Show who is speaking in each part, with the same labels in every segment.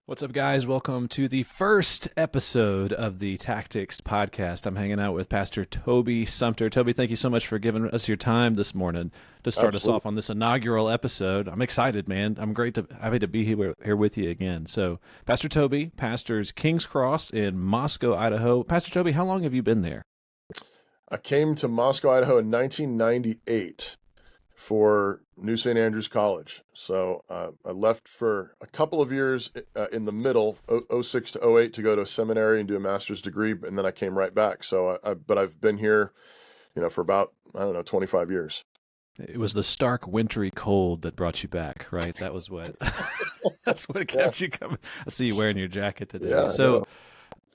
Speaker 1: What's up, guys? Welcome to the first episode of the Tactics podcast. I'm hanging out with Pastor Toby Sumpter. Toby, thank you so much for giving us your time this morning to start us
Speaker 2: Absolutely.
Speaker 1: off on this inaugural episode. I'm excited, man. I'm happy to be here with you again. So, Pastor Toby pastors King's Cross in Moscow, Idaho. Pastor Toby, how long have you been there?
Speaker 2: I came to Moscow, Idaho in 1998 for New St. Andrews College. So I left for a couple of years in the middle, '06 to '08, to go to seminary and do a master's degree, and then I came right back. But I've been here, for about, I don't know, 25 years.
Speaker 1: It was the stark wintry cold that brought you back, right? That was what that's what
Speaker 2: Yeah,
Speaker 1: kept you coming. I see you wearing your jacket today.
Speaker 2: yeah,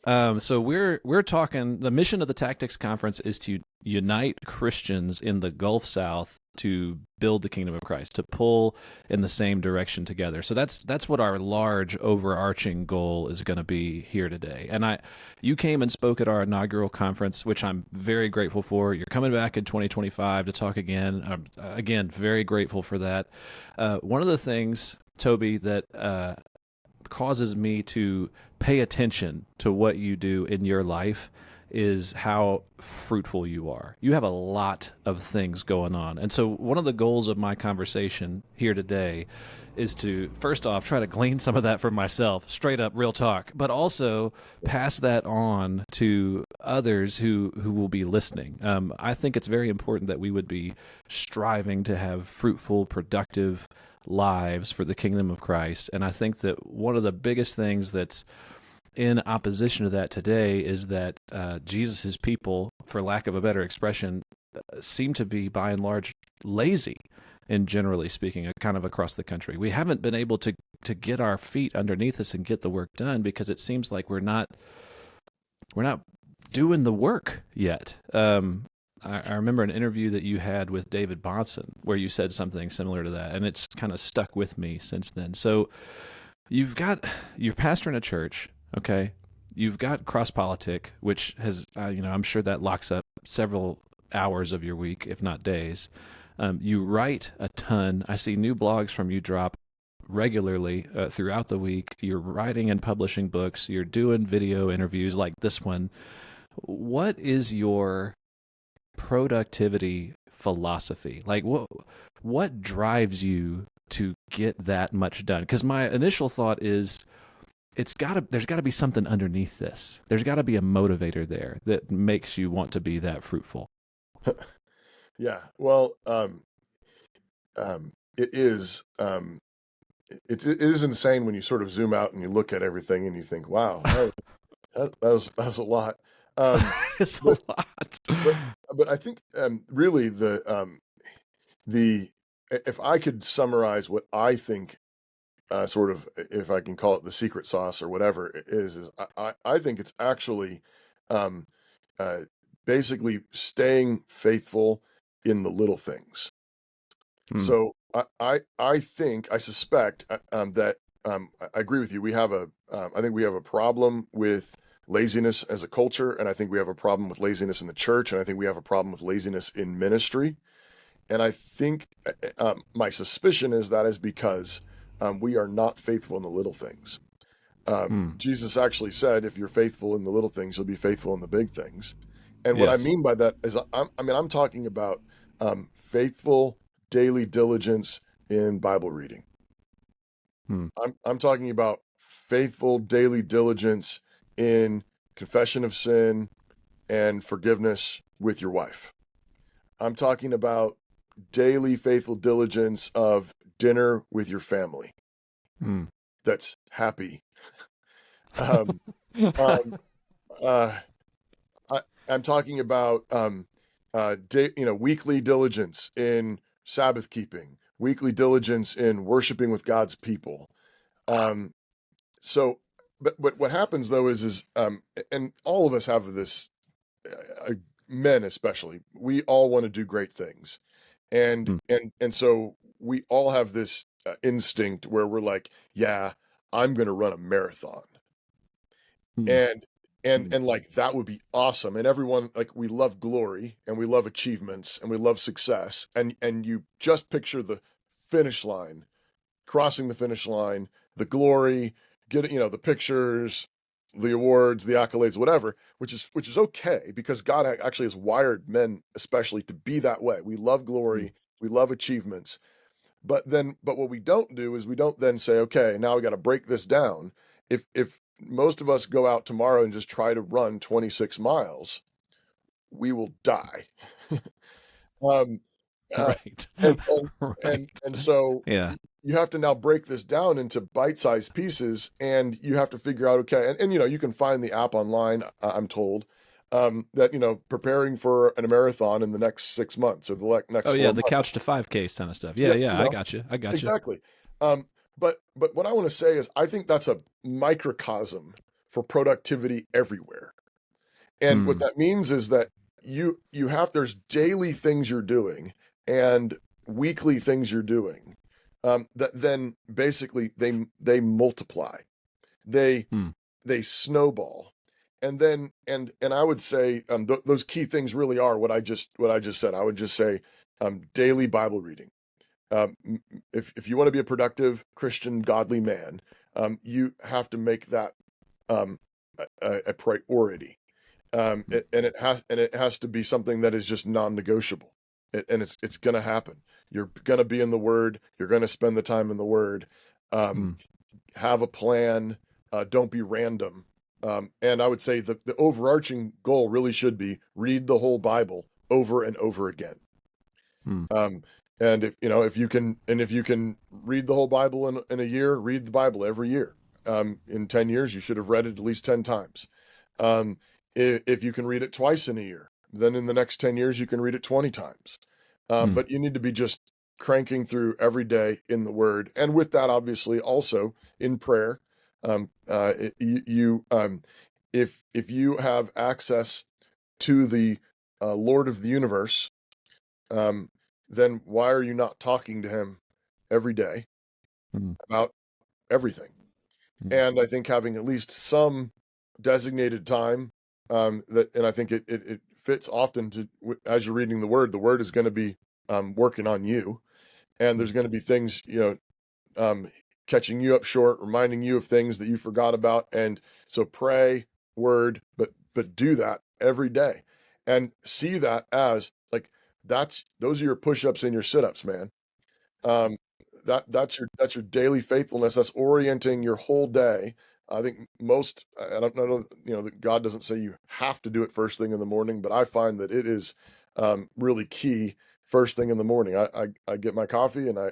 Speaker 2: no.
Speaker 1: So we're talking. The mission of the Tactics Conference is to unite Christians in the Gulf South to build the kingdom of Christ, to pull in the same direction together. So that's what our large overarching goal is going to be here today. And you came and spoke at our inaugural conference, which I'm very grateful for. You're coming back in 2025 to talk again. I'm again very grateful for that. One of the things, Toby, that causes me to pay attention to what you do in your life is how fruitful you are. You have a lot of things going on. And so one of the goals of my conversation here today is to, first off, try to glean some of that for myself, straight up real talk, but also pass that on to others who will be listening. I think it's very important that we would be striving to have fruitful, productive lives for the kingdom of Christ. And I think that one of the biggest things that's in opposition to that today is that Jesus' people, for lack of a better expression, seem to be by and large lazy, and generally speaking, kind of across the country. We haven't been able to get our feet underneath us and get the work done because it seems like we're not doing the work yet. I remember an interview that you had with David Bonson where you said something similar to that, and it's kind of stuck with me since then. So you're pastoring a church, okay? You've got cross politic, which has, I'm sure that locks up several hours of your week, if not days. You write a ton. I see new blogs from you drop regularly throughout the week. You're writing and publishing books. You're doing video interviews like this one. What is your productivity philosophy? Like what drives you to get that much done? Because my initial thought is there's got to be something underneath this. There's got to be a motivator there that makes you want to be that fruitful.
Speaker 2: Yeah. Well, it is. It is insane when you sort of zoom out and you look at everything and you think, "Wow, that was a lot."
Speaker 1: It's a
Speaker 2: But
Speaker 1: lot.
Speaker 2: but but I think really the if I could summarize what I think, sort of, if I can call it the secret sauce or whatever it is I think it's actually um, uh, basically staying faithful in the little things.
Speaker 1: Hmm.
Speaker 2: So I suspect that I agree with you. I think we have a problem with laziness as a culture, and I think we have a problem with laziness in the church, and I think we have a problem with laziness in ministry. And I think my suspicion is that is because we are not faithful in the little things.
Speaker 1: Hmm.
Speaker 2: Jesus actually said, "If you're faithful in the little things, you'll be faithful in the big things." And what I
Speaker 1: Yes.
Speaker 2: mean by that is, I'm talking about faithful daily diligence in Bible reading.
Speaker 1: Hmm.
Speaker 2: I'm talking about faithful daily diligence in confession of sin and forgiveness with your wife. I'm talking about daily faithful diligence of dinner with your family
Speaker 1: Hmm.
Speaker 2: that's happy. Um, um, uh, I, I'm talking about weekly diligence in Sabbath keeping, weekly diligence in worshiping with God's people. Um, so, but what happens though is and all of us have this, men especially, we all want to do great things,
Speaker 1: Hmm.
Speaker 2: and so we all have this instinct where we're like, yeah, I'm going to run a marathon,
Speaker 1: Hmm.
Speaker 2: and and
Speaker 1: Hmm.
Speaker 2: and like that would be awesome, and everyone, like, we love glory and we love achievements and we love success, and you just picture the finish line, crossing the finish line, the glory, get, the pictures, the awards, the accolades, whatever, which is okay, because God actually has wired men especially to be that way. We love
Speaker 1: Mm.
Speaker 2: glory, we love achievements. But what we don't do is we don't then say, okay, now we got to break this down. If most of us go out tomorrow and just try to run 26 miles, we will die. um, uh,
Speaker 1: Right.
Speaker 2: and
Speaker 1: Right.
Speaker 2: so
Speaker 1: Yeah.
Speaker 2: you have to now break this down into bite-sized pieces, and you have to figure out, okay, and you can find the app online, I'm told, that preparing for a marathon in the next 6 months or the next
Speaker 1: Oh
Speaker 2: four
Speaker 1: yeah, the
Speaker 2: months.
Speaker 1: couch to 5K kind of stuff. Yeah,
Speaker 2: Yeah,
Speaker 1: yeah, I got you. I got you.
Speaker 2: exactly. But what I want to say is I think that's a microcosm for productivity everywhere. And what
Speaker 1: Hmm.
Speaker 2: that means is that there's daily things you're doing and weekly things you're doing, that then basically they multiply. They
Speaker 1: Hmm.
Speaker 2: they snowball. And then and I would say, those key things really are what I just said. I would just say, daily Bible reading. If you want to be a productive Christian, godly man, you have to make that, um, a priority,
Speaker 1: Hmm.
Speaker 2: and it has to be something that is just non-negotiable. And it's going to happen. You're going to be in the Word. You're going to spend the time in the Word. Um,
Speaker 1: Hmm.
Speaker 2: have a plan. Don't be random. And I would say the overarching goal really should be read the whole Bible over and over again.
Speaker 1: Hmm.
Speaker 2: Um, and if you can read the whole Bible in a year, read the Bible every year. In 10 years, you should have read it at least 10 times. Um, if you can read it twice in a year, then in the next 10 years, you can read it 20 times.
Speaker 1: Hmm.
Speaker 2: But you need to be just cranking through every day in the Word. And with that, obviously, also in prayer. If you have access to the, Lord of the universe, um, then why are you not talking to him every day
Speaker 1: Hmm.
Speaker 2: about everything?
Speaker 1: Hmm.
Speaker 2: And I think having at least some designated time, and I think it fits often as you're reading the word is going to be, working on you, and
Speaker 1: Hmm.
Speaker 2: there's going to be things, catching you up short, reminding you of things that you forgot about. And so pray, word, but do that every day, and see that as like, those are your push-ups and your sit-ups, man. Um, that's your daily faithfulness. That's orienting your whole day. I think I don't know, that God doesn't say you have to do it first thing in the morning, but I find that it is, really key first thing in the morning. I get my coffee, and I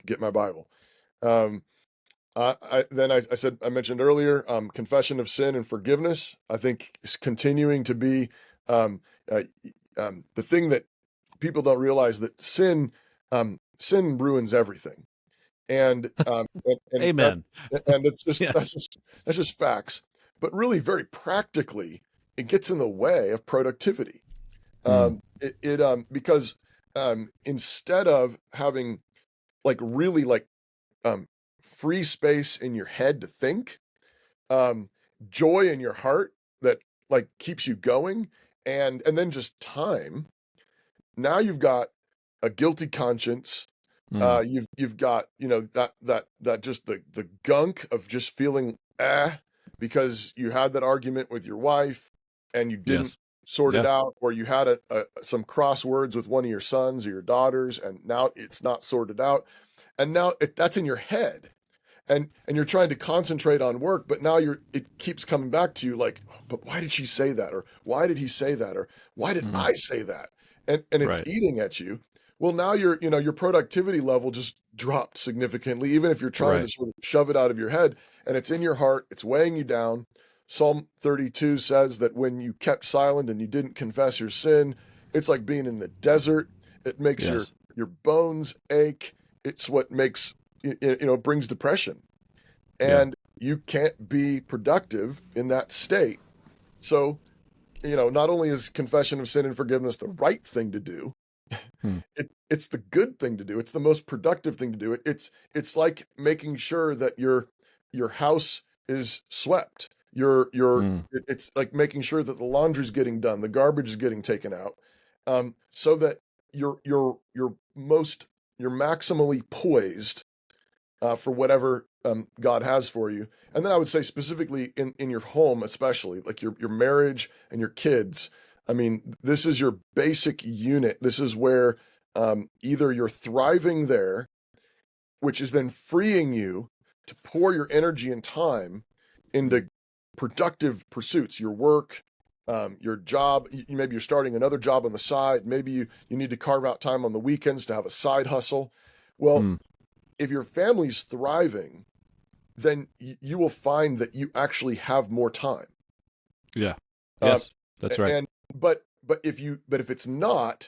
Speaker 2: get my Bible. Um, I mentioned earlier, confession of sin and forgiveness. I think is continuing to be, um, the thing that people don't realize, that sin ruins everything, and
Speaker 1: Amen.
Speaker 2: it's just
Speaker 1: Yes.
Speaker 2: that's just facts. But really, very practically, it gets in the way of productivity.
Speaker 1: Hmm.
Speaker 2: Because, instead of having, like, really, like, um, free space in your head to think, um, joy in your heart that, like, keeps you going, and then just time. Now you've got a guilty conscience.
Speaker 1: Hmm.
Speaker 2: You've got, that just the gunk of just feeling, because you had that argument with your wife and you didn't
Speaker 1: Yes.
Speaker 2: sort it
Speaker 1: Yeah.
Speaker 2: out, or you had some crosswords with one of your sons or your daughters, and now it's not sorted out, and now that's in your head, and you're trying to concentrate on work, but now it keeps coming back to you, like, but why did she say that, or why did he say that, or why did
Speaker 1: Hmm.
Speaker 2: I say that, and it's
Speaker 1: Right.
Speaker 2: eating at you. Well, now your productivity level just dropped significantly, even if you're trying to
Speaker 1: Right.
Speaker 2: sort of shove it out of your head, and it's in your heart, it's weighing you down. Psalm 32 says that when you kept silent and you didn't confess your sin, it's like being in the desert. It makes your
Speaker 1: Yes.
Speaker 2: your bones ache. It's what makes, brings depression,
Speaker 1: Yeah.
Speaker 2: and you can't be productive in that state. So, not only is confession of sin and forgiveness the right thing to do,
Speaker 1: Hmm.
Speaker 2: it's the good thing to do. It's the most productive thing to do. It's like making sure that your house is swept.
Speaker 1: Hmm.
Speaker 2: It's like making sure that the laundry's getting done, the garbage is getting taken out, so that you're you're you're most you're maximally poised, for whatever God has for you. And then I would say specifically in your home, especially like your marriage and your kids. I mean, this is your basic unit. This is where either you're thriving there, which is then freeing you to pour your energy and time into productive pursuits, your work, your job. Maybe you're starting another job on the side. Maybe you need to carve out time on the weekends to have a side hustle. Well, if your family's thriving, then you will find that you actually have more time.
Speaker 1: Yeah. Yes, that's right.
Speaker 2: And but if it's not,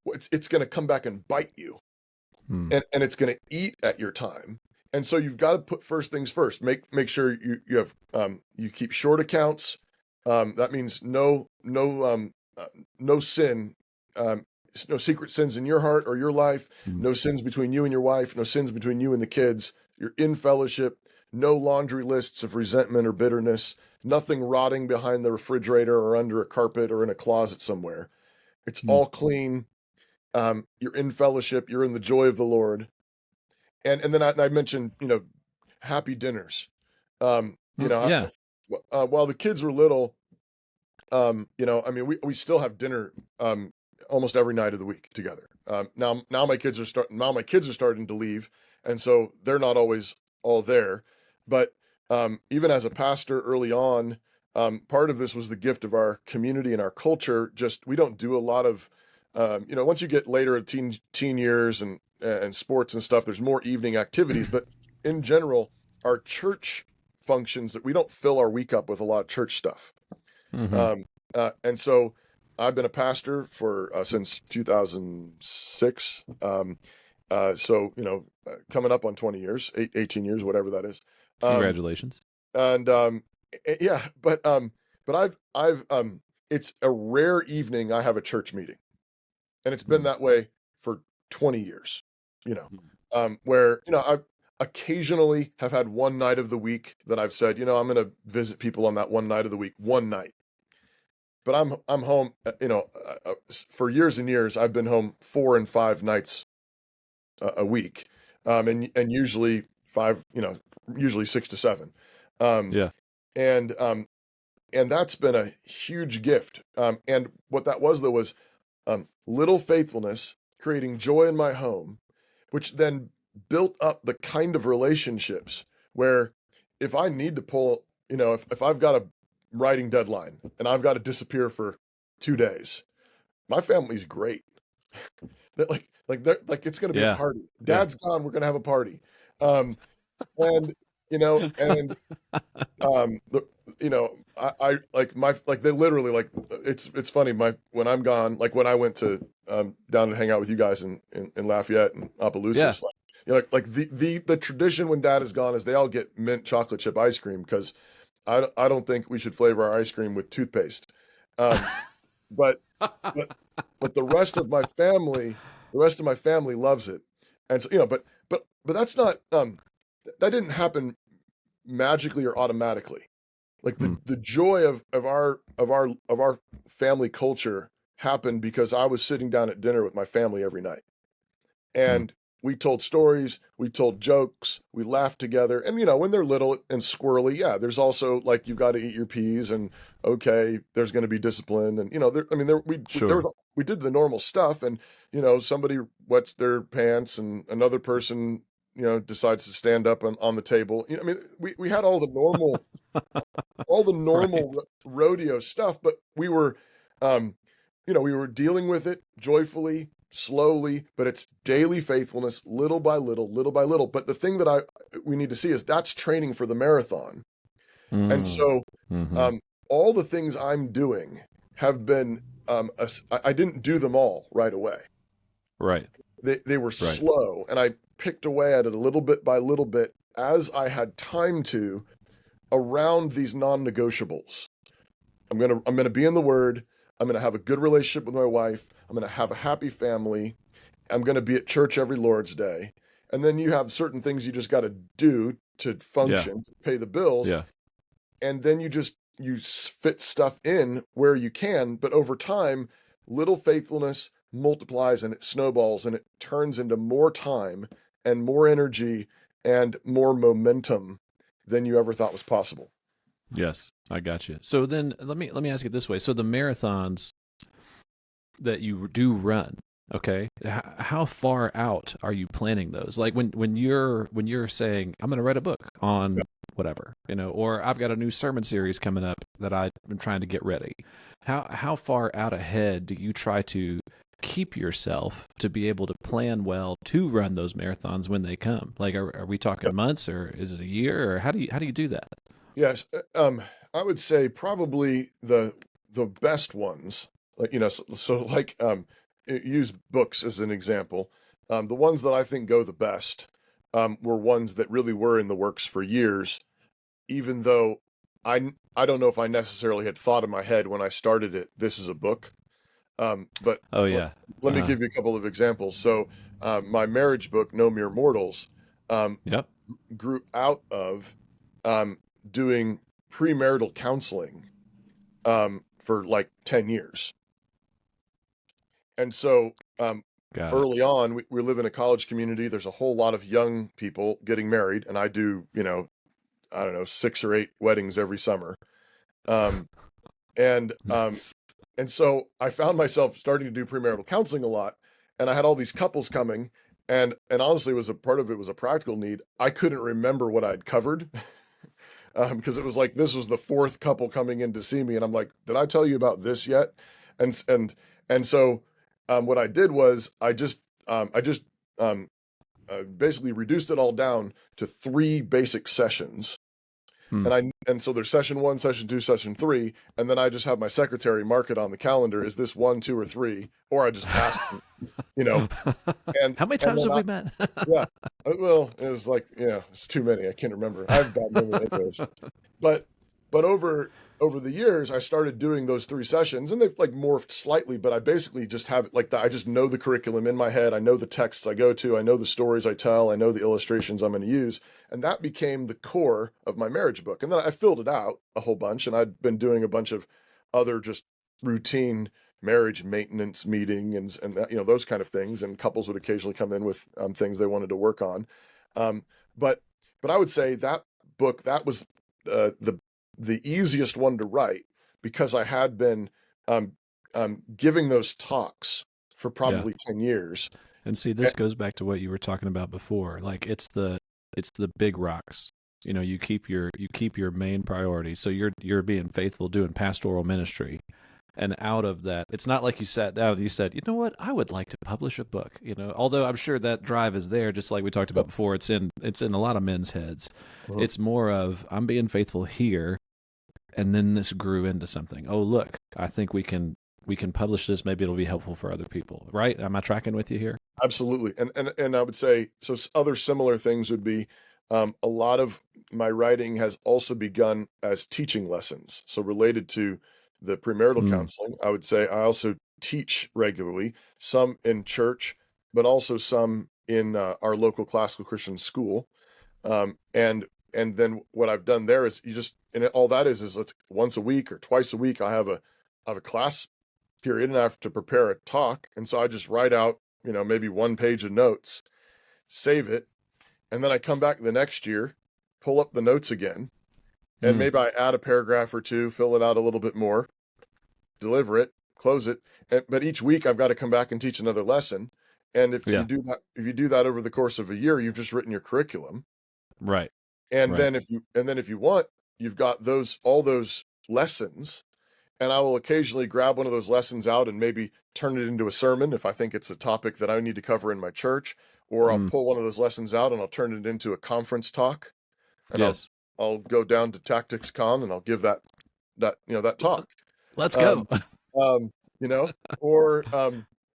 Speaker 2: it's going to come back and bite you, and it's going to eat at your time. And so you've got to put first things first. Make sure you have you keep short accounts. That means no sin, no secret sins in your heart or your life, no sins between you and your wife, no sins between you and the kids. You're in fellowship, no laundry lists of resentment or bitterness, nothing rotting behind the refrigerator or under a carpet or in a closet somewhere. It's all clean. You're in fellowship, you're in the joy of the Lord. And then I mentioned, happy dinners. While the kids were little, I mean, we still have dinner almost every night of the week together. Now my kids are starting to leave, and so they're not always all there. But even as a pastor early on, part of this was the gift of our community and our culture. Just we don't do a lot of, once you get later at teen years and sports and stuff, there's more evening activities. But in general, our church functions that we don't fill our week up with a lot of church stuff. And so I've been a pastor for since 2006. So coming up on 20 years, 18 years, whatever that is.
Speaker 1: Congratulations.
Speaker 2: And yeah, but I've it's a rare evening I have a church meeting, and it's been that way for 20 years. Where I occasionally have had one night of the week that I've said, I'm going to visit people on that one night of the week, one night. But I'm home, for years and years, I've been home 4 and 5 nights a week, and usually 5, usually 6 to 7, and that's been a huge gift. And what that was though was little faithfulness, creating joy in my home, which then built up the kind of relationships where if I need to pull, if I've got a writing deadline and I've got to disappear for 2 days, my family's great. They're like it's going to be a party. Dad's gone. We're going to have a party. And I they literally, like, it's funny. When I'm gone, like when I went to down to hang out with you guys in Lafayette and Opelousas, the tradition when Dad is gone is they all get mint chocolate chip ice cream, because I don't think we should flavor our ice cream with toothpaste. But the rest of my family loves it. And so, but that's not, that didn't happen magically or automatically. Like the joy of our family culture happened because I was sitting down at dinner with my family every night. And we told stories, we told jokes, we laughed together. And, when they're little and squirrely, there's also like, you've got to eat your peas, and okay, there's going to be discipline. And, we did the normal stuff, and, somebody wets their pants and another person, decides to stand up on the table. We had all the normal, right, rodeo stuff, but we were, we were dealing with it joyfully, slowly, but it's daily faithfulness, little by little, little by little. But the thing that we need to see is that's training for the marathon. And so all the things I'm doing have been, I didn't do them all right away.
Speaker 1: Right.
Speaker 2: They were slow, and I picked away at it a little bit by little bit as I had time to, around these non-negotiables. I'm gonna be in the Word. I'm gonna have a good relationship with my wife. I'm gonna have a happy family. I'm gonna be at church every Lord's Day. And then you have certain things you just got to do to function, to pay the bills.
Speaker 1: Yeah.
Speaker 2: And then you fit stuff in where you can, but over time, little faithfulness multiplies and it snowballs and it turns into more time and more energy and more momentum than you ever thought was possible.
Speaker 1: Yes, I got you. So then let me ask it this way. So the marathons that you do run, okay, how far out are you planning those? Like when you're saying I'm going to write a book on whatever, or I've got a new sermon series coming up that I'm trying to get ready. How far out ahead do you try to keep yourself to be able to plan well to run those marathons when they come? Like, are we talking months, or is it a year, or how do you do that?
Speaker 2: Yes, I would say probably the best ones, like so like use books as an example. The ones that I think go the best were ones that really were in the works for years, even though I don't know if I necessarily had thought in my head when I started it, this is a book. But
Speaker 1: Oh
Speaker 2: let,
Speaker 1: yeah.
Speaker 2: let me give you a couple of examples. So my marriage book, No Mere Mortals, um,
Speaker 1: Yep.
Speaker 2: grew out of um, doing premarital counseling for like 10 years. And so
Speaker 1: Got it.
Speaker 2: early on, we live in a college community. There's a whole lot of young people getting married, and I do, I don't know, 6 or 8 weddings every summer. Um, and
Speaker 1: Nice.
Speaker 2: and so I found myself starting to do premarital counseling a lot, and I had all these couples coming, and honestly, was a part of it was a practical need. I couldn't remember what I'd covered. Because it was like this was the fourth couple coming in to see me, and I'm like, did I tell you about this yet? And so what I did was I just basically reduced it all down to 3 basic sessions.
Speaker 1: Hmm.
Speaker 2: And so there's session 1, session 2, session 3, and then I just have my secretary mark it on the calendar. Is this 1, 2, or 3? Or I just asked, you know, and
Speaker 1: How many
Speaker 2: and
Speaker 1: times
Speaker 2: then
Speaker 1: have we met?
Speaker 2: yeah, well, it was like, it's too many. I can't remember. I have bad memory anyways. But over the years, I started doing those 3 sessions, and they've like morphed slightly. But I basically just have it like that. I just know the curriculum in my head. I know the texts I go to. I know the stories I tell. I know the illustrations I'm going to use, and that became the core of my marriage book. And then I filled it out a whole bunch, and I'd been doing a bunch of other just routine marriage maintenance meeting and those kind of things. And couples would occasionally come in with things they wanted to work on. Um, but but I would say that book that was the easiest one to write because I had been um, giving those talks for
Speaker 1: Yeah.
Speaker 2: probably 10 years.
Speaker 1: And see, this goes back to what you were talking about before. Like it's the big rocks. You keep your main priority. So you're being faithful doing pastoral ministry. And out of that, it's not like you sat down and you said, you know what, I would like to publish a book. Although I'm sure that drive is there, just like we talked about before. It's in a lot of men's heads.
Speaker 2: Mhm.
Speaker 1: It's more of I'm being faithful here, and then this grew into something. Oh, look, I think we can publish this. Maybe it'll be helpful for other people. Right? Am I tracking with you here?
Speaker 2: Absolutely. And I would say so other similar things would be a lot of my writing has also begun as teaching lessons. So related to the premarital
Speaker 1: Mm,
Speaker 2: counseling, I would say I also teach regularly, some in church, but also some in our local classical Christian school. And then what I've done there is all that is let's once a week or twice a week I have a class period and I have to prepare a talk. And so I just write out, maybe 1 page of notes, save it, and then I come back the next year, pull up the notes again, and
Speaker 1: mm,
Speaker 2: maybe I add a paragraph or two, fill it out a little bit more, deliver it, close it. But each week I've got to come back and teach another lesson. And if you
Speaker 1: yeah.
Speaker 2: do that over the course of a year, you've just written your curriculum.
Speaker 1: Right.
Speaker 2: And
Speaker 1: Right.
Speaker 2: then if you want, you've got all those lessons, and I will occasionally grab one of those lessons out and maybe turn it into a sermon if I think it's a topic that I need to cover in my church, or I'll
Speaker 1: Mm,
Speaker 2: pull one of those lessons out and I'll turn it into a conference talk, and I'll
Speaker 1: yes.
Speaker 2: I'll go down to TacticsCon and I'll give that talk.
Speaker 1: Let's go.
Speaker 2: Um, um, you know, or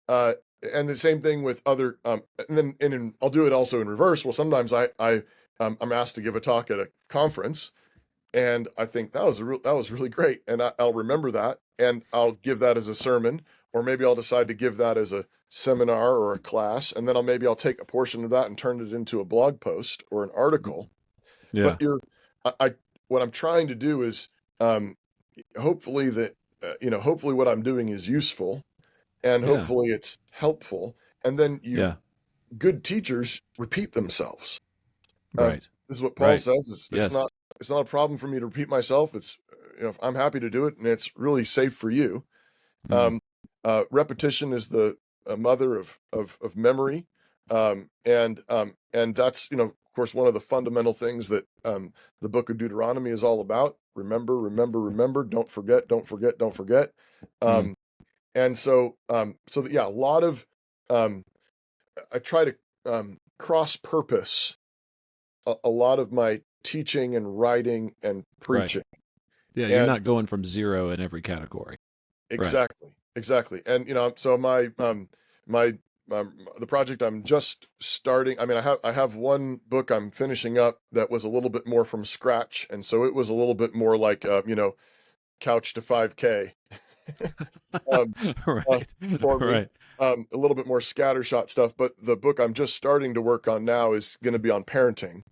Speaker 2: uh, and the same thing with other I'll do it also in reverse. Well, sometimes I'm asked to give a talk at a conference, and I think that was really great, and I'll remember that, and I'll give that as a sermon, or maybe I'll decide to give that as a seminar or a class, and then I'll take a portion of that and turn it into a blog post or an article.
Speaker 1: Yeah.
Speaker 2: But I what I'm trying to do is um, hopefully that hopefully what I'm doing is useful, and
Speaker 1: Yeah.
Speaker 2: hopefully it's helpful, and then
Speaker 1: Yeah.
Speaker 2: good teachers repeat themselves.
Speaker 1: Right.
Speaker 2: This is what Paul
Speaker 1: Right.
Speaker 2: says.
Speaker 1: Yes.
Speaker 2: It's not a problem for me to repeat myself. It's I'm happy to do it, and it's really safe for you.
Speaker 1: Mm.
Speaker 2: Um, Repetition is the mother of memory, and that's of course one of the fundamental things that the Book of Deuteronomy is all about. Remember, remember, remember. Don't forget, don't forget, don't forget.
Speaker 1: Mm.
Speaker 2: Um, and so that, yeah, a lot of um, I try to cross purpose a lot of my teaching and writing and
Speaker 1: Right.
Speaker 2: preaching.
Speaker 1: Yeah, you're
Speaker 2: And
Speaker 1: not going from zero in every category. Right.
Speaker 2: exactly. And so my the project I'm just starting. I mean, I have one book I'm finishing up that was a little bit more from scratch, and so it was a little bit more like couch to 5K um, uh,
Speaker 1: Right.
Speaker 2: for me.
Speaker 1: Right.
Speaker 2: A little bit more scattershot stuff, but the book I'm just starting to work on now is going to be on parenting,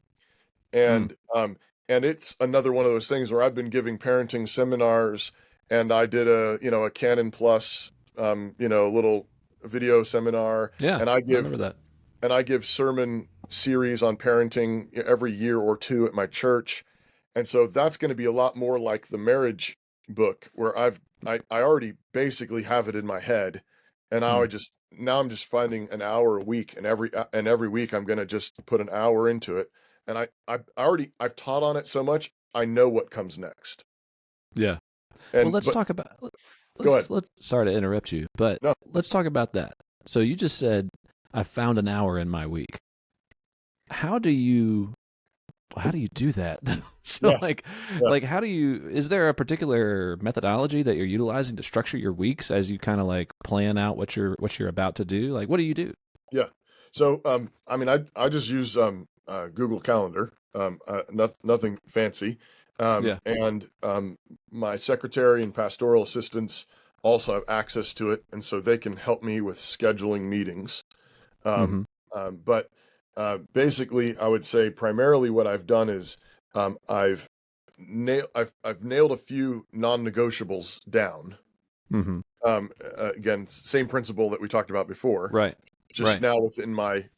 Speaker 1: Mm.
Speaker 2: and it's another one of those things where I've been giving parenting seminars, and I did a Canon Plus little video seminar,
Speaker 1: Yeah,
Speaker 2: and
Speaker 1: I remember that.
Speaker 2: I give sermon series on parenting every year or two at my church. And so that's going to be a lot more like the marriage book where I already basically have it in my head, and
Speaker 1: Mm.
Speaker 2: now I'm just finding an hour a week, and every week I'm going to just put an hour into it. And I've taught on it so much, I know what comes next.
Speaker 1: Yeah. Well,
Speaker 2: And
Speaker 1: let's
Speaker 2: but
Speaker 1: talk about
Speaker 2: go ahead.
Speaker 1: let's sorry to interrupt you, but
Speaker 2: No.
Speaker 1: let's talk about that. So you just said I found an hour in my week. How do you do that? So
Speaker 2: Yeah. Yeah.
Speaker 1: how do you is there a particular methodology that you're utilizing to structure your weeks as you kind of like plan out what you're about to do? Like what do you do?
Speaker 2: Yeah. So, I mean, I just use Google Calendar, nothing fancy,
Speaker 1: Yeah.
Speaker 2: and my secretary and pastoral assistants also have access to it, and so they can help me with scheduling meetings. Um,
Speaker 1: Mhm.
Speaker 2: but basically, I would say primarily what I've done is I've nailed a few non-negotiables down.
Speaker 1: Mhm.
Speaker 2: Again, same principle that we talked about before,
Speaker 1: Right.
Speaker 2: just
Speaker 1: Right.
Speaker 2: now within my,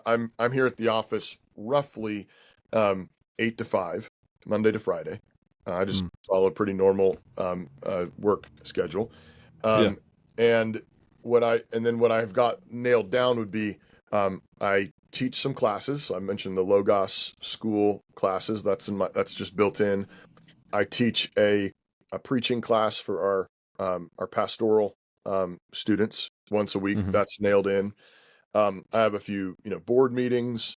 Speaker 2: I'm here at the office roughly 8 to 5, Monday to Friday. I just
Speaker 1: Mm.
Speaker 2: follow a pretty normal work schedule.
Speaker 1: Yeah.
Speaker 2: Um, and what I've got nailed down would be I teach some classes. So I mentioned the Logos school classes. That's just built in. I teach a preaching class for our pastoral students once a week.
Speaker 1: Mhm.
Speaker 2: That's nailed in. I have a few, board meetings,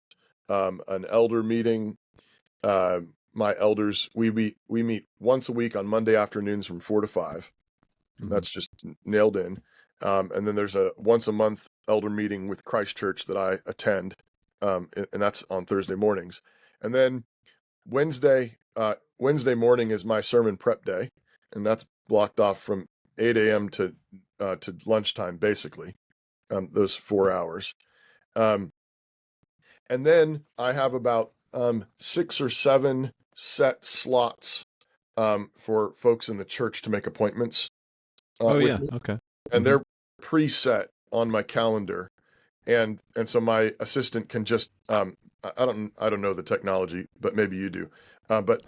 Speaker 2: an elder meeting. Uh, my elders, we meet once a week on Monday afternoons from 4 to 5.
Speaker 1: Mhm.
Speaker 2: That's just nailed in. And then there's a once a month elder meeting with Christ Church that I attend, and that's on Thursday mornings. And then Wednesday morning is my sermon prep day, and that's blocked off from 8 a.m. to lunchtime, basically, those 4 hours. Um, and then I have about 6 or 7 set slots for folks in the church to make appointments
Speaker 1: Oh
Speaker 2: with
Speaker 1: yeah.
Speaker 2: me,
Speaker 1: Okay.
Speaker 2: and
Speaker 1: Mhm.
Speaker 2: they're preset on my calendar. And so my assistant can just I don't know the technology, but maybe you do. But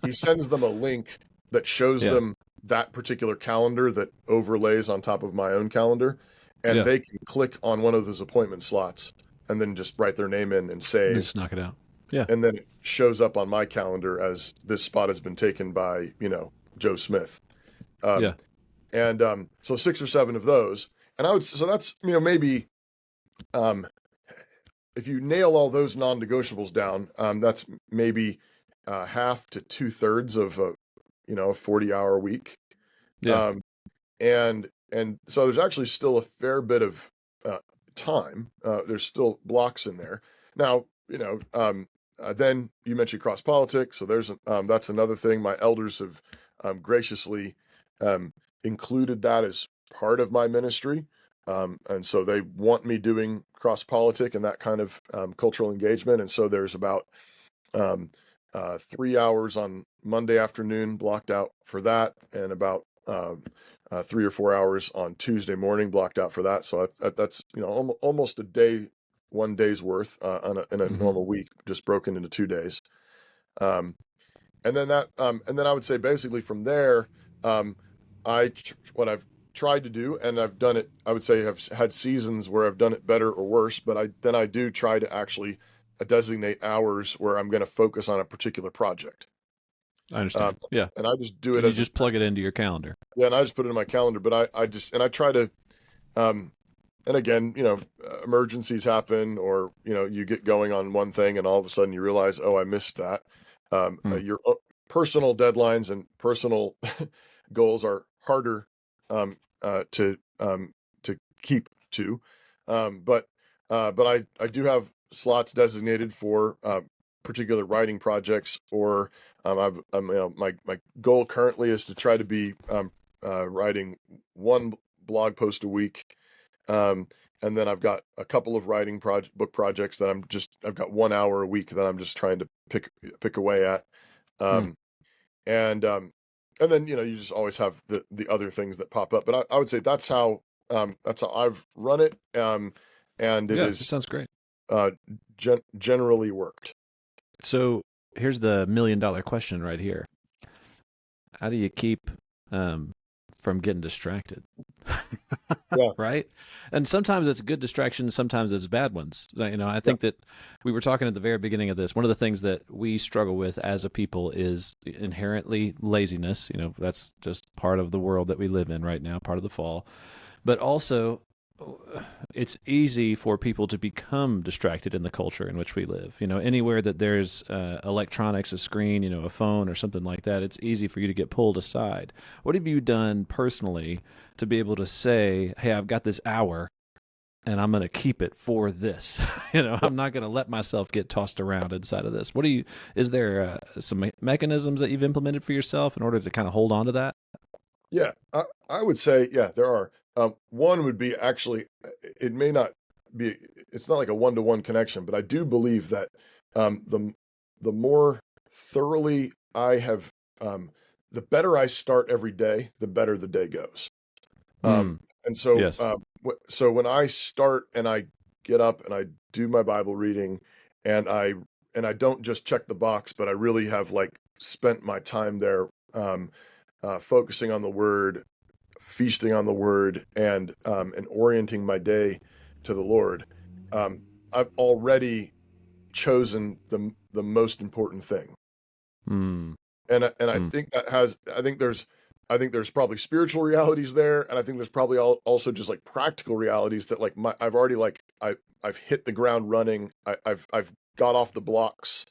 Speaker 2: he sends them a link that shows
Speaker 1: Yeah.
Speaker 2: them that particular calendar that overlays on top of my own calendar, and
Speaker 1: Yeah.
Speaker 2: they can click on one of those appointment slots and then just write their name in and save,
Speaker 1: Just knock it out. Yeah.
Speaker 2: and then it shows up on my calendar as this spot has been taken by Joe Smith. Um,
Speaker 1: Yeah.
Speaker 2: and So 6 or 7 of those, and so that's maybe um, if you nail all those non-negotiables down, that's maybe half to 2/3 of a 40-hour week.
Speaker 1: Yeah.
Speaker 2: Um, and so there's actually still a fair bit of uh, time. There's still blocks in there. Now, then you mentioned cross politics, so that's another thing. My elders have graciously um, included that as part of my ministry, and so they want me doing cross politic and that kind of cultural engagement. And so there's about um, 3 hours on Monday afternoon blocked out for that, and about 3 or 4 hours on Tuesday morning blocked out for that. So that's almost a day one day's worth in a normal week, just broken into 2 days. Um, and then I would say basically from there, what I've tried to do, and I've done it, I would say I've had seasons where I've done it better or worse, but I do try to actually designate hours where I'm going to focus on a particular project.
Speaker 1: I understand. Yeah.
Speaker 2: And I just do it
Speaker 1: You
Speaker 2: as
Speaker 1: just plug it into your calendar.
Speaker 2: yeah, and I just put it in my calendar, but I try to, and again, emergencies happen, or, you get going on one thing and all of a sudden you realize, oh, I missed that. Your personal deadlines and personal goals are harder to keep to, but I do have slots designated for particular writing projects, or my goal currently is to try to be writing one blog post a week, and then I've got a couple of writing book projects that I've got 1 hour a week that I'm just trying to pick away at. And then you just always have the other things that pop up, but I would say that's how I've run it, and
Speaker 1: It sounds great.
Speaker 2: Generally worked.
Speaker 1: So here's the $1 million question right here: how do you keep from getting distracted?
Speaker 2: Yeah.
Speaker 1: Right? And sometimes it's good distractions, sometimes it's bad ones. I think that we were talking at the very beginning of this. One of the things that we struggle with as a people is inherently laziness. That's just part of the world that we live in right now, part of the fall. But also, it's easy for people to become distracted in the culture in which we live. Anywhere that there's electronics, a screen, a phone or something like that, it's easy for you to get pulled aside. What have you done personally to be able to say, hey, I've got this hour and I'm going to keep it for this? I'm not going to let myself get tossed around inside of this. Is there some mechanisms that you've implemented for yourself in order to kind of hold on to that?
Speaker 2: Yeah, I would say, yeah, there are. One would be, actually, it may not be, it's not like a one-to-one connection, but I do believe that the more thoroughly I have, the better I start every day, the better the day goes. And so,
Speaker 1: Yes.
Speaker 2: So when I start and I get up and I do my Bible reading, and I don't just check the box, but I really have spent my time there, focusing on the Word, feasting on the Word, and orienting my day to the Lord. I've already chosen the most important thing. And I think I think there's probably spiritual realities there, and I think there's probably also just practical realities that I've already I've hit the ground running. I've got off the blocks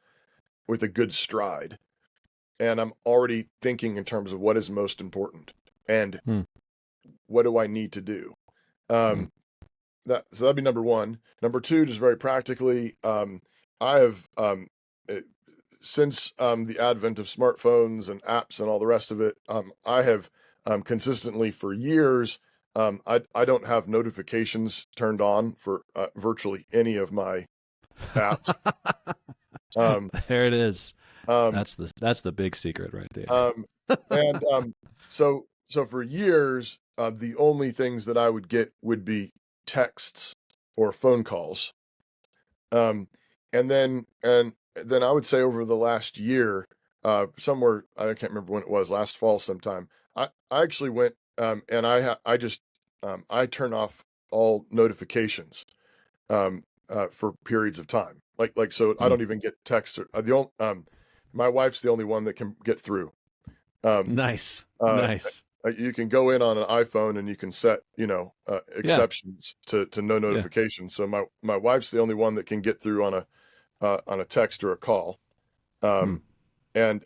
Speaker 2: with a good stride, and I'm already thinking in terms of what is most important and what do I need to do. So that'd be number one. Number two, just very practically, I have since the advent of smartphones and apps and all the rest of it, I have consistently for years, I don't have notifications turned on for virtually any of my apps.
Speaker 1: There it is. That's the big secret right there.
Speaker 2: So for years, the only things that I would get would be texts or phone calls. And then I would say over the last year, somewhere, I can't remember when it was, last fall sometime, I actually went, and I turn off all notifications for periods of time. So I don't even get texts. My wife's the only one that can get through.
Speaker 1: Nice.
Speaker 2: You can go in on an iPhone and you can set, exceptions to no notifications. So my wife's the only one that can get through on a text or a call. And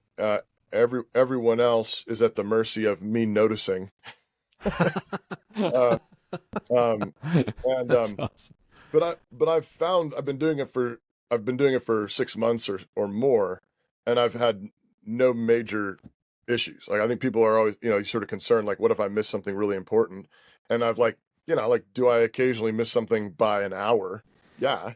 Speaker 2: everyone else is at the mercy of me noticing.
Speaker 1: That's awesome.
Speaker 2: But I've found I've been doing it for 6 months or more, and I've had no major issues. I think people are always, sort of concerned, what if I miss something really important? And I've do I occasionally miss something by an hour? Yeah.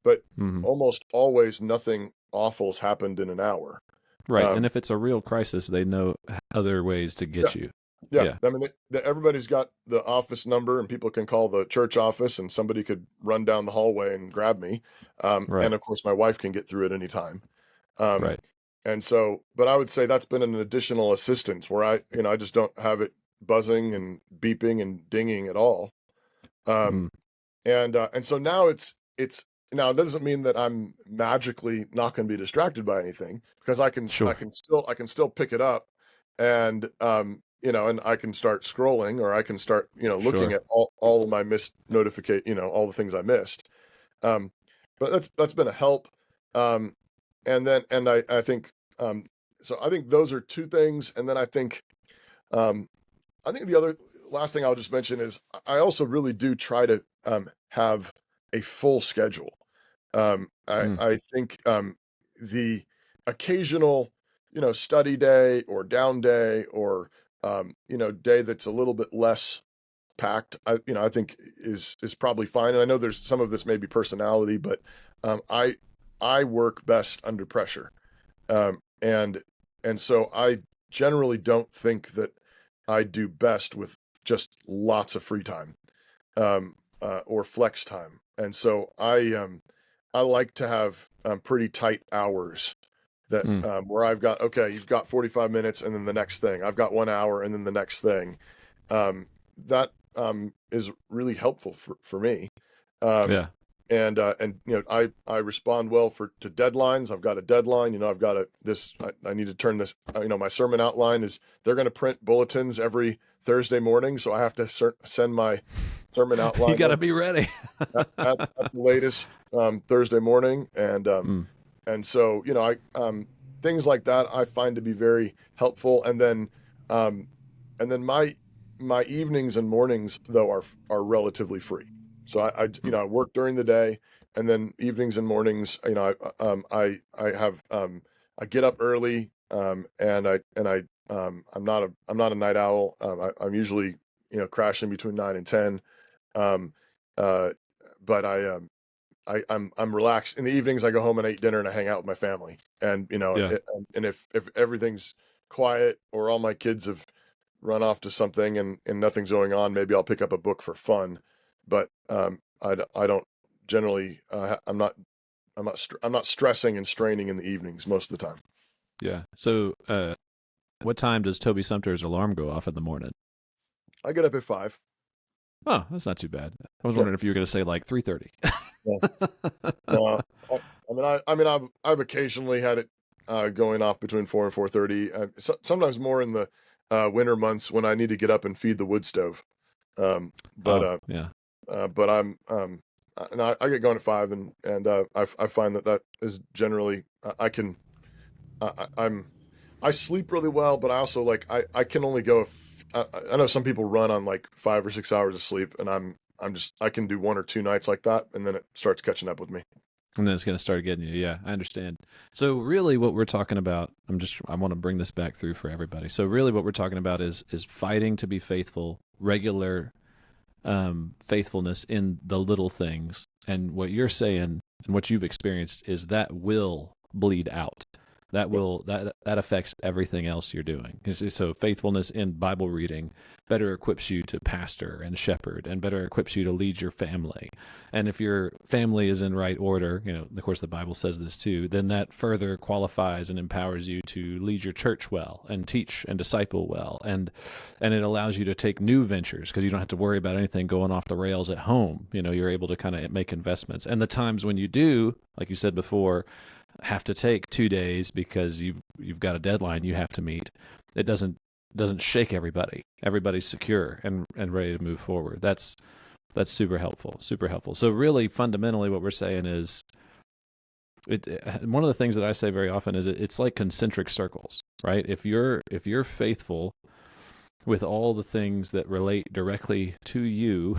Speaker 2: But almost always nothing awful's happened in an hour.
Speaker 1: Right. And if it's a real crisis, they know other ways to get you.
Speaker 2: Yeah,
Speaker 1: Yeah,
Speaker 2: I mean, everybody's got the office number, and people can call the church office, and somebody could run down the hallway and grab me. And
Speaker 1: right,
Speaker 2: of course, my wife can get through at any time. Um,
Speaker 1: right.
Speaker 2: and so, but I would say that's been an additional assistance where I just don't have it buzzing and beeping and dinging at all. Um,
Speaker 1: Mm,
Speaker 2: and so now now it doesn't mean that I'm magically not going to be distracted by anything, because
Speaker 1: sure,
Speaker 2: I can still pick it up, and and I can start scrolling, or I can start looking
Speaker 1: sure.
Speaker 2: at all of my missed notification, all the things I missed. um but that's been a help. Um and then and I think, so I think those are two things. And then um I think the other last thing I'll just mention is I also really do try to have a full schedule.
Speaker 1: Mm,
Speaker 2: I think the occasional, study day or down day, or day that's a little bit less packed, I think is probably fine. And I know there's some of this may be personality, but um, I I work best under pressure. And so I generally don't think that I do best with just lots of free time, or flex time. And so I like to have pretty tight hours, that
Speaker 1: mm,
Speaker 2: where I've got, okay, you've got 45 minutes and then the next thing. I've got 1 hour and then the next thing. That is really helpful for me. Um,
Speaker 1: yeah,
Speaker 2: and I respond well to deadlines. I've got a deadline. I've got I need to turn this. My sermon outline is, they're going to print bulletins every Thursday morning, so I have to send my sermon
Speaker 1: you
Speaker 2: outline
Speaker 1: got to
Speaker 2: in
Speaker 1: be ready.
Speaker 2: at the latest Thursday morning.
Speaker 1: Mm,
Speaker 2: And so I things like that I find to be very helpful. Um, and then my evenings and mornings, though, are relatively free. So
Speaker 1: mm,
Speaker 2: I work during the day, and then evenings and mornings, I have I get up early, I'm not a night owl. I'm usually crashing between 9 and 10. Um, uh, but I'm relaxed in the evenings. I go home and I eat dinner and I hang out with my family. And
Speaker 1: yeah.
Speaker 2: and if everything's quiet, or all my kids have run off to something, and nothing's going on, maybe I'll pick up a book for fun. But I don't generally, I'm not stressing and straining in the evenings most of the time.
Speaker 1: Yeah. So, what time does Toby Sumpter's alarm go off in the morning?
Speaker 2: I get up at 5.
Speaker 1: Oh, that's not too bad. I was
Speaker 2: Yeah.
Speaker 1: wondering if you were going to say like 3:30.
Speaker 2: Yeah. No, I've occasionally had it going off between 4 and 4:30. Sometimes more in the winter months, when I need to get up and feed the wood stove. Um, but
Speaker 1: Oh,
Speaker 2: uh,
Speaker 1: yeah.
Speaker 2: but and I get going at 5, I find that is generally, I can I'm I sleep really well, but I also, like, I can only go I know some people run on like 5 or 6 hours of sleep, and I can do 1 or 2 nights like that, and then it starts catching up with me.
Speaker 1: And then it's going to start getting you. Yeah, I understand. So really what we're talking about, I want to bring this back through for everybody. So really what we're talking about is fighting to be faithful, regular faithfulness in the little things. And what you're saying and what you've experienced is that will bleed out. That affects everything else you're doing. So faithfulness in Bible reading better equips you to pastor and shepherd, and better equips you to lead your family. And if your family is in right order, of course the Bible says this too, then that further qualifies and empowers you to lead your church well and teach and disciple well. And it allows you to take new ventures because you don't have to worry about anything going off the rails at home. You're able to kind of make investments. And the times when you do, like you said before, have to take 2 days because you've got a deadline you have to meet, it doesn't shake everybody. Everybody's secure and ready to move forward. That's super helpful. Super helpful. So really, fundamentally, what we're saying is, one of the things that I say very often is it's like concentric circles, right? If you're faithful with all the things that relate directly to you,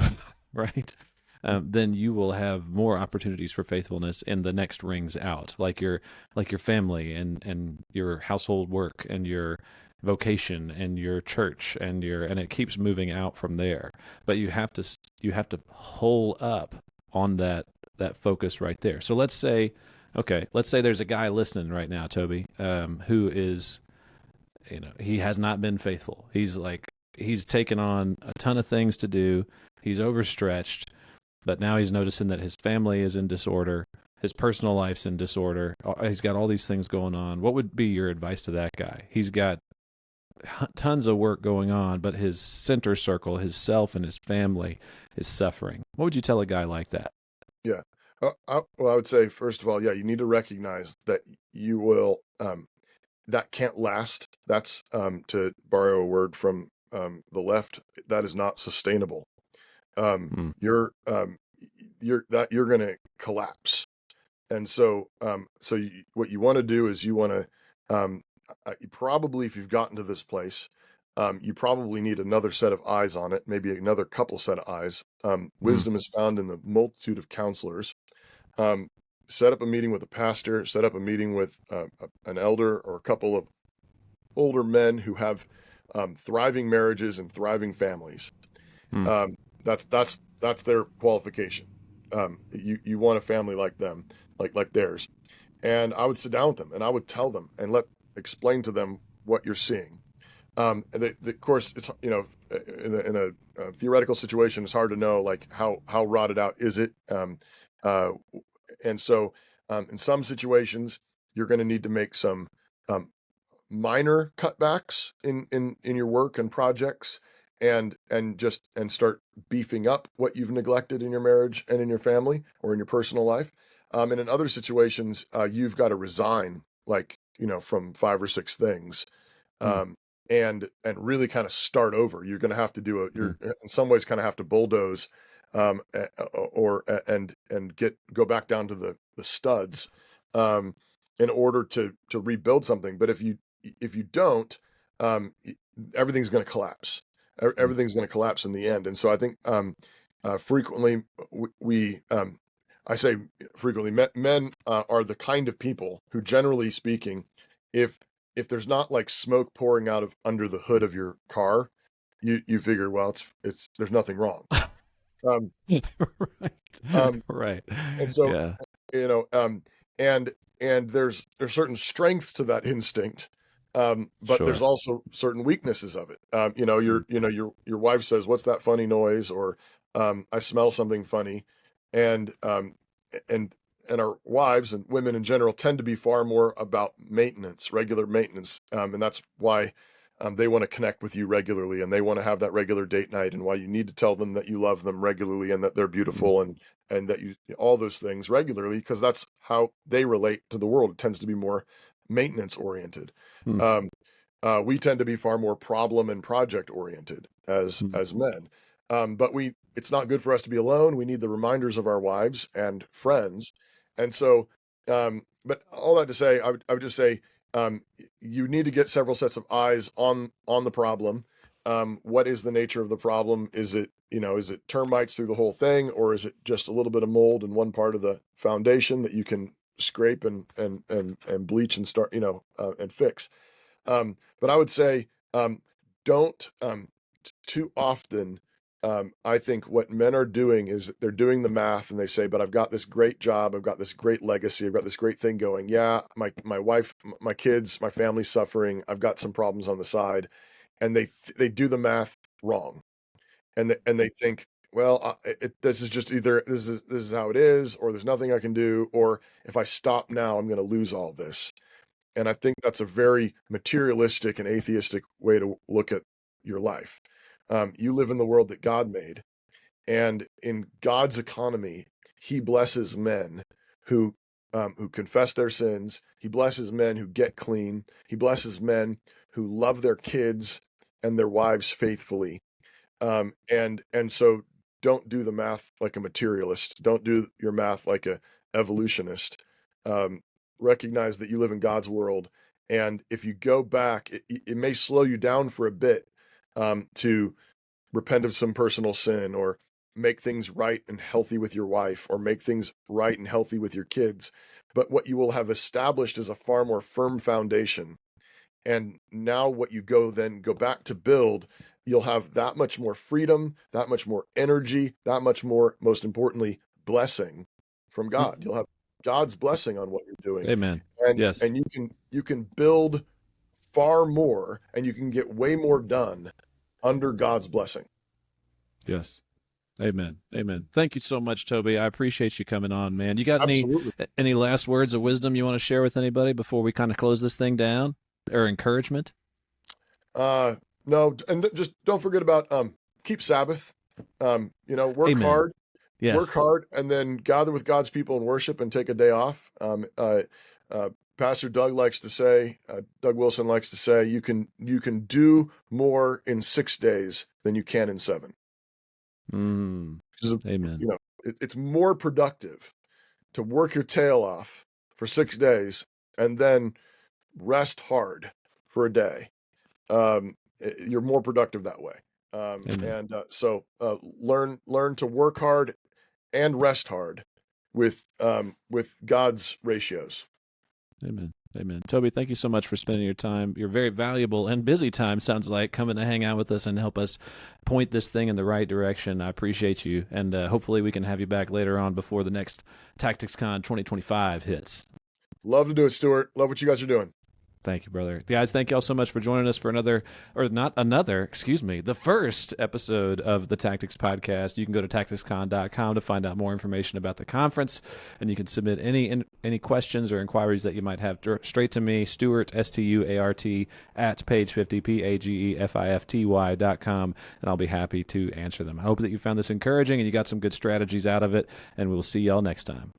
Speaker 1: right? Then you will have more opportunities for faithfulness in the next rings out, like your family and your household work and your vocation and your church and it keeps moving out from there. But you have to hole up on that focus right there. So let's say there's a guy listening right now, Toby, who is, he has not been faithful. He's like he's taken on a ton of things to do. He's overstretched, but now he's noticing that his family is in disorder. His personal life's in disorder. He's got all these things going on. What would be your advice to that guy? He's got tons of work going on, but his center circle, his self and his family, is suffering. What would you tell a guy like that?
Speaker 2: Yeah. Well, I would say, first of all, yeah, you need to recognize that you will, that can't last. That's, to borrow a word from the left, that is not sustainable.
Speaker 1: Mm.
Speaker 2: You're going to collapse. And so, what you want to do is you want to, you probably, if you've gotten to this place, you probably need another set of eyes on it, maybe another couple set of eyes. Wisdom is found in the multitude of counselors. Set up a meeting with a pastor, set up a meeting with an elder or a couple of older men who have thriving marriages and thriving families.
Speaker 1: Mm.
Speaker 2: That's their qualification. You want a family like them, like theirs. And I would sit down with them and I would tell them and explain to them what you're seeing. Of course, it's, in a theoretical situation, it's hard to know like how rotted out is it. And so, in some situations, you're going to need to make some minor cutbacks in your work and projects, and start beefing up what you've neglected in your marriage and in your family or in your personal life. And in other situations, you've got to resign, like, from 5 or 6 things,
Speaker 1: Mm.
Speaker 2: and really kind of start over. You're going to have to you're in some ways kind of have to bulldoze, and go back down to the studs, um, in order to rebuild something. But if you don't, everything's going to collapse. Everything's going to collapse in the end. And so I think, frequently I say frequently, men are the kind of people who, generally speaking, if there's not like smoke pouring out of under the hood of your car, you figure, well, it's there's nothing wrong. Um,
Speaker 1: Right.
Speaker 2: um,
Speaker 1: Right.
Speaker 2: and so,
Speaker 1: Yeah.
Speaker 2: you know, and there's certain strengths to that instinct, but there's
Speaker 1: Sure.
Speaker 2: also certain weaknesses of it.
Speaker 1: Mm.
Speaker 2: Your wife says, "What's that funny noise?" Or, "I smell something funny," and and our wives and women in general tend to be far more about maintenance, regular maintenance, and that's why. They want to connect with you regularly, and they want to have that regular date night, and why you need to tell them that you love them regularly and that they're
Speaker 1: Mm.
Speaker 2: beautiful, and that you all those things regularly, because that's how they relate to the world. It tends to be more maintenance oriented.
Speaker 1: Mm.
Speaker 2: Um, we tend to be far more problem and project oriented
Speaker 1: Mm.
Speaker 2: as men. But it's not good for us to be alone. We need the reminders of our wives and friends. And so, but all that to say, I would just say, you need to get several sets of eyes on the problem. What is the nature of the problem? Is it termites through the whole thing, or is it just a little bit of mold in one part of the foundation that you can scrape and bleach and start, and fix? But I would say, don't, too often. I think what men are doing is they're doing the math and they say, "But I've got this great job, I've got this great legacy, I've got this great thing going. Yeah, my wife, my kids, my family's suffering. I've got some problems on the side," and they do the math wrong, and they think, "Well, this is just either this is how it is, or there's nothing I can do, or if I stop now, I'm going to lose all this." And I think that's a very materialistic and atheistic way to look at your life. You live in the world that God made, and in God's economy, He blesses men who confess their sins. He blesses men who get clean. He blesses men who love their kids and their wives faithfully. And so, don't do the math like a materialist. Don't do your math like a evolutionist. Um, Recognize that you live in God's world, and if you go back, it may slow you down for a bit, to repent of some personal sin, or make things right and healthy with your wife, or make things right and healthy with your kids. But what you will have established is a far more firm foundation. And now what you go back to build, you'll have that much more freedom, that much more energy, that much more, most importantly, blessing from God.
Speaker 1: Mm.
Speaker 2: You'll have God's blessing on what you're doing.
Speaker 1: Amen.
Speaker 2: And
Speaker 1: Yes.
Speaker 2: you can build far more, and you can get way more done, under God's blessing.
Speaker 1: Yes. Amen. Amen. Thank you so much, Toby. I appreciate you coming on, man. You got
Speaker 2: Absolutely.
Speaker 1: any last words of wisdom you want to share with anybody before we kind of close this thing down, or encouragement?
Speaker 2: No, and just don't forget about keep Sabbath. Work
Speaker 1: Amen.
Speaker 2: hard.
Speaker 1: Yes.
Speaker 2: Work hard, and then gather with God's people and worship, and take a day off. Pastor Doug Wilson likes to say, you can do more in 6 days than you can in 7.
Speaker 1: Amen.
Speaker 2: It's more productive to work your tail off for 6 days and then rest hard for a day. You're more productive that way. So learn to work hard and rest hard with God's ratios.
Speaker 1: Amen. Amen. Toby, thank you so much for spending your time, your very valuable and busy time, sounds like, coming to hang out with us and help us point this thing in the right direction. I appreciate you, and hopefully we can have you back later on before the next TacticsCon 2025 hits.
Speaker 2: Love to do it, Stuart. Love what you guys are doing.
Speaker 1: Thank you, brother. Guys, thank you all so much for joining us for the first episode of the Tactics Podcast. You can go to TacticsCon.com to find out more information about the conference, and you can submit any questions or inquiries that you might have straight to me, Stuart, Stuart, at page50, pagefifty.com, and I'll be happy to answer them. I hope that you found this encouraging and you got some good strategies out of it, and we'll see y'all next time.